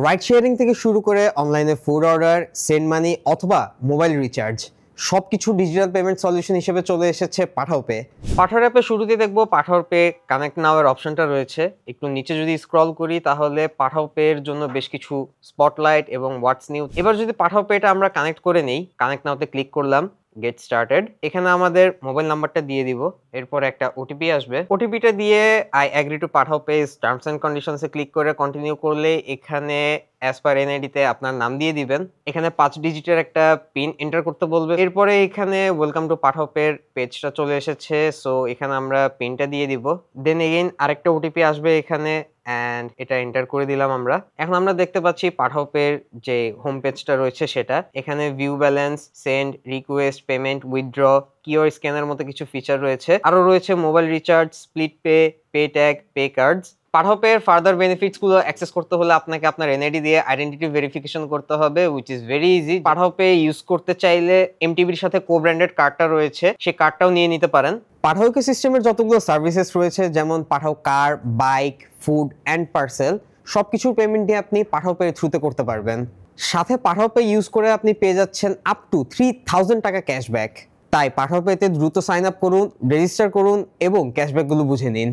Ride sharing থেকে শুরু করে অনলাইনে ফুড অর্ডার, সেন্ড মানি অথবা মোবাইল রিচার্জ সবকিছু ডিজিটাল পেমেন্ট সলিউশন হিসেবে চলে এসেছে পাঠাও পে। পাঠাও অ্যাপে শুরুতে দেখবো পাঠাও পে কানেক্ট নাও এর অপশনটা রয়েছে। একটু নিচে যদি স্ক্রল করি তাহলে পাঠাও পে এর জন্য বেশ কিছু স্পটলাইট এবং হোয়াটস নিউ। এবার যদি পাঠাও পেটা আমরা কানেক্ট করে নেই, কানেক্ট নাওতে ক্লিক করলাম, গেট স্টার্টেড। এখানে আমাদের মোবাইল নাম্বারটা দিয়ে দিব, এরপর একটা ওটিপি আসবে। ওটিপিটা দিয়ে I agree to Pathao pay terms and কন্ডিশনসে ক্লিক করে কন্টিনিউ করলে এখানে অ্যাজ পার এনআইডি তে আপনার নাম দিয়ে দিবেন। এখানে 5 ডিজিটের একটা পিন এন্টার করতে বলবে। এরপরে এখানে ওয়েলকাম টু পাঠাও পে এর পেজটা চলে এসেছে, সো এখানে আমরা পিনটা দিয়ে দিব। দেন এগেইন আরেকটা ওটিপি আসবে এখানে, অ্যান্ড এটা এন্টার করে দিলাম আমরা। এখন আমরা দেখতে পাচ্ছি পাঠাও পে এর যে হোম পেজটা রয়েছে সেটা। এখানে view balance, send, request, payment, withdraw, QR স্ক্যানের মতো কিছু ফিচার রয়েছে। আরো রয়েছে mobile recharge, split pay, pay tag, pay cards. Pathao pay এর ফার্দার বেনিফিটস গুলো অ্যাক্সেস করতে হলে আপনাকে আপনার এনআইডি দিয়ে আইডেন্টিটি ভেরিফিকেশন করতে হবে, which is very easy. Pathao pay use করতে চাইলে এমটিবির সাথে কো ব্র্যান্ডেড কার্ডটা রয়েছে, সেই কার্ডটাও নিয়ে নিতে পারেন। পাঠাও ইকোসিস্টেমের যতগুলো সার্ভিসেস রয়েছে যেমন পাঠাও কার, বাইক, ফুড অ্যান্ড পার্সেল, সবকিছুর পেমেন্ট দিয়ে আপনি পাঠাও পে থ্রুতে করতে পারবেন। সাথে পাঠাও পে ইউজ করে আপনি পেয়ে যাচ্ছেন আপ টু 3000 টাকা ক্যাশব্যাক। তাই পাঠাও পেতে দ্রুত সাইন আপ করুন, রেজিস্টার করুন এবং ক্যাশব্যাকগুলো বুঝে নিন।